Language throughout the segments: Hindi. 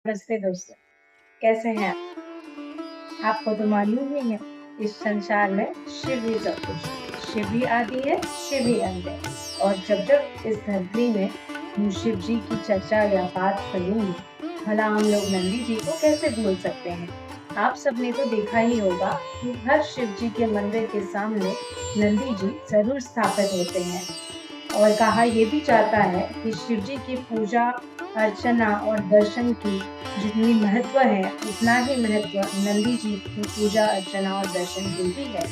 नमस्ते दोस्तों, कैसे हैं आप? आपको तो मालूम ही है, इस संसार में शिव ही सब कुछ है। शिव ही आदि है, शिव ही अंत है। और जब जब इस धरती में हम शिव जी की चर्चा या बात करेंगे, भला हम लोग नंदी जी को कैसे भूल सकते हैं। आप सबने तो देखा ही होगा कि हर शिव जी के मंदिर के सामने नंदी जी जरूर स्थापित होते हैं। और कहा ये भी जाता है कि शिव जी की पूजा अर्चना और दर्शन की जितनी महत्व है, उतना ही महत्व नंदी जी की पूजा अर्चना और दर्शन की भी है।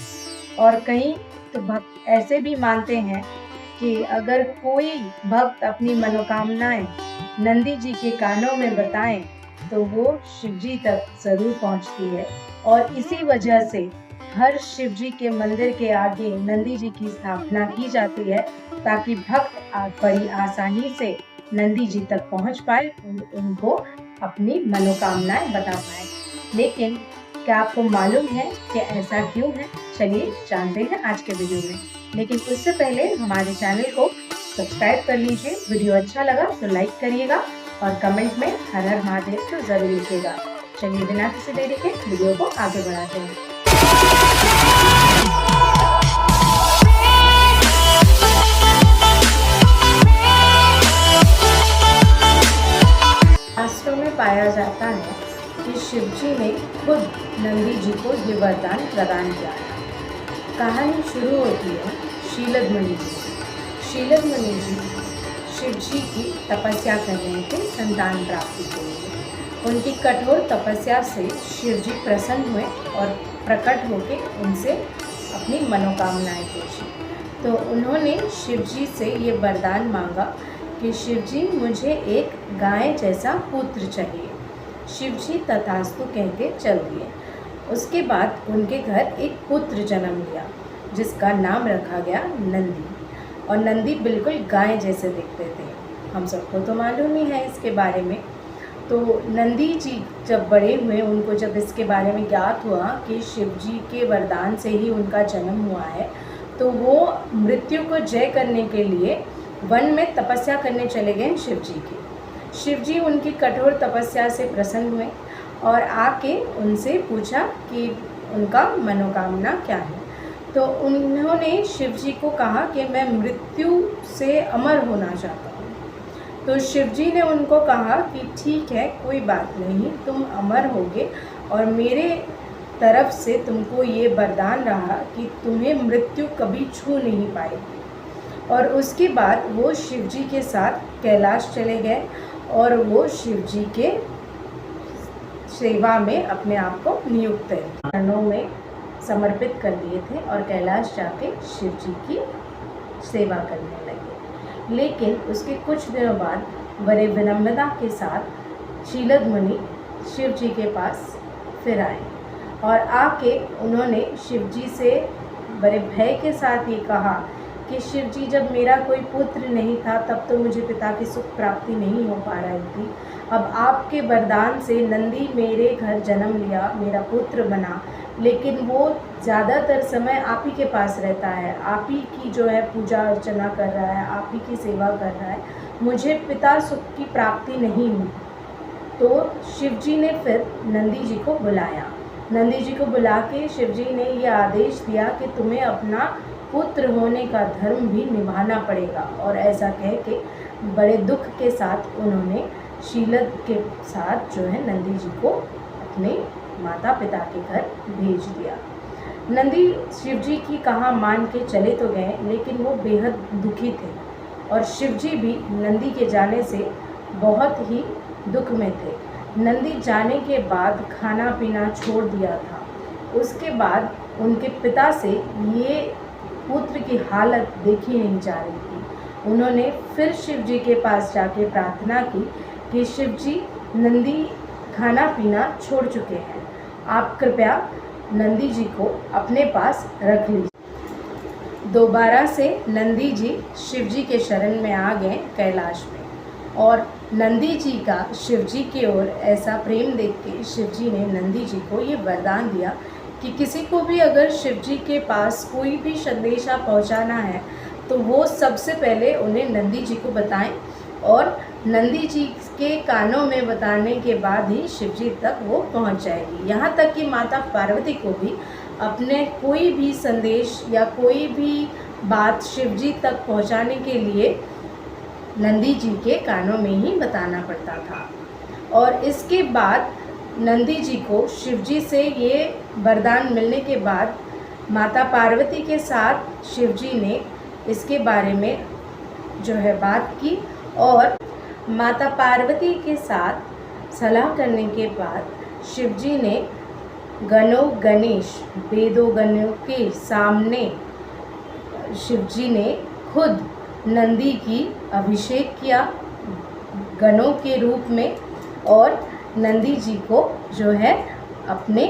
और कई तो भक्त ऐसे भी मानते हैं कि अगर कोई भक्त अपनी मनोकामनाएं नंदी जी के कानों में बताएं तो वो शिव जी तक जरूर पहुंचती है। और इसी वजह से हर शिव जी के मंदिर के आगे नंदी जी की स्थापना की जाती है, ताकि भक्त बड़ी आसानी से नंदी जी तक पहुंच पाए और उनको अपनी मनोकामनाएं बता पाए। लेकिन क्या आपको मालूम है कि ऐसा क्यों है? चलिए जानते हैं आज के वीडियो में। लेकिन उससे पहले हमारे चैनल को सब्सक्राइब कर लीजिए। वीडियो अच्छा लगा तो लाइक करिएगा और कमेंट में हर हर महादेव तो जरूर लिखिएगा। चलिए बिना किसी देरी के वीडियो को आगे बढ़ाते हैं। शास्त्रों में पाया जाता है कि शिव जी ने खुद नंदी जी को ये वरदान प्रदान किया है। कहानी शुरू होती है शीलद मुनि जी से। शीलद मुनि जी शिव जी की तपस्या कर रहे थे संतान प्राप्ति के लिए। उनकी कठोर तपस्या से शिव जी प्रसन्न हुए और प्रकट होकर उनसे अपनी मनोकामनाएं पूछी। तो उन्होंने शिव जी से ये वरदान मांगा कि शिव जी मुझे एक गाय जैसा पुत्र चाहिए। शिव जी तथास्तु कह के चल दिए। उसके बाद उनके घर एक पुत्र जन्म लिया जिसका नाम रखा गया नंदी। और नंदी बिल्कुल गाय जैसे दिखते थे। हम सबको तो मालूम ही है इसके बारे में। तो नंदी जी जब बड़े हुए, उनको जब इसके बारे में ज्ञात हुआ कि शिव जी के वरदान से ही उनका जन्म हुआ है, तो वो मृत्यु को जय करने के लिए वन में तपस्या करने चले गए शिव जी की। शिव जी उनकी कठोर तपस्या से प्रसन्न हुए और आके उनसे पूछा कि उनका मनोकामना क्या है। तो उन्होंने शिव जी को कहा कि मैं मृत्यु से अमर होना चाहता हूँ। तो शिव जी ने उनको कहा कि ठीक है, कोई बात नहीं, तुम अमर होगे और मेरे तरफ से तुमको ये वरदान रहा कि तुम्हें मृत्यु कभी छू नहीं पाएगी। और उसके बाद वो शिव जी के साथ कैलाश चले गए और वो शिव जी के सेवा में अपने आप को नियुक्त चरणों में समर्पित कर दिए थे और कैलाश जाके शिव जी की सेवा करने लगे। लेकिन उसके कुछ दिनों बाद बड़े विनम्रता के साथ शीलद मुनि शिव जी के पास फिर आए और आके उन्होंने शिव जी से बड़े भय के साथ ये कहा कि शिव जी, जब मेरा कोई पुत्र नहीं था तब तो मुझे पिता की सुख प्राप्ति नहीं हो पा रही थी। अब आपके वरदान से नंदी मेरे घर जन्म लिया, मेरा पुत्र बना, लेकिन वो ज़्यादातर समय आप ही के पास रहता है, आप ही की जो है पूजा अर्चना कर रहा है, आप ही की सेवा कर रहा है, मुझे पिता सुख की प्राप्ति नहीं हुई। तो शिव जी ने फिर नंदी जी को बुलाया। नंदी जी को बुला के शिव जी ने ये आदेश दिया कि तुम्हें अपना पुत्र होने का धर्म भी निभाना पड़ेगा। और ऐसा कह के बड़े दुख के साथ उन्होंने शीलद के साथ जो है नंदी जी को अपने माता पिता के घर भेज दिया। नंदी शिव जी की कहा मान के चले तो गए, लेकिन वो बेहद दुखी थे और शिव जी भी नंदी के जाने से बहुत ही दुख में थे। नंदी जाने के बाद खाना पीना छोड़ दिया था। उसके बाद उनके पिता से ये पुत्र की हालत देखी नहीं जा रही थी। उन्होंने फिर शिव जी के पास जाके प्रार्थना की कि शिव जी, नंदी खाना पीना छोड़ चुके हैं, आप कृपया नंदी जी को अपने पास रख लीजिए। दोबारा से नंदी जी शिव जी के शरण में आ गए कैलाश में। और नंदी जी का शिव जी की ओर ऐसा प्रेम देख के शिव जी ने नंदी जी को ये वरदान दिया कि किसी को भी अगर शिव जी के पास कोई भी संदेशा पहुंचाना है तो वो सबसे पहले उन्हें नंदी जी को बताएं और नंदी जी के कानों में बताने के बाद ही शिव जी तक वो पहुंच जाएगी। यहाँ तक कि माता पार्वती को भी अपने कोई भी संदेश या कोई भी बात शिव जी तक पहुंचाने के लिए नंदी जी के कानों में ही बताना पड़ता था। और इसके बाद नंदी जी को शिव जी से ये वरदान मिलने के बाद माता पार्वती के साथ शिव जी ने इसके बारे में जो है बात की, और माता पार्वती के साथ सलाह करने के बाद शिव जी ने गणों गणेश वेदों गणों के सामने शिव जी ने खुद नंदी की अभिषेक किया गणों के रूप में, और नंदी जी को जो है अपने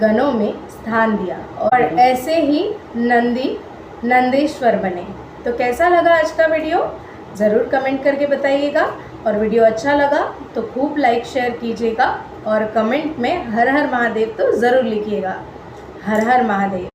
गणों में स्थान दिया, और ऐसे ही नंदी नंदेश्वर बने। तो कैसा लगा आज का वीडियो ज़रूर कमेंट करके बताइएगा, और वीडियो अच्छा लगा तो खूब लाइक शेयर कीजिएगा, और कमेंट में हर हर महादेव तो ज़रूर लिखिएगा। हर हर महादेव।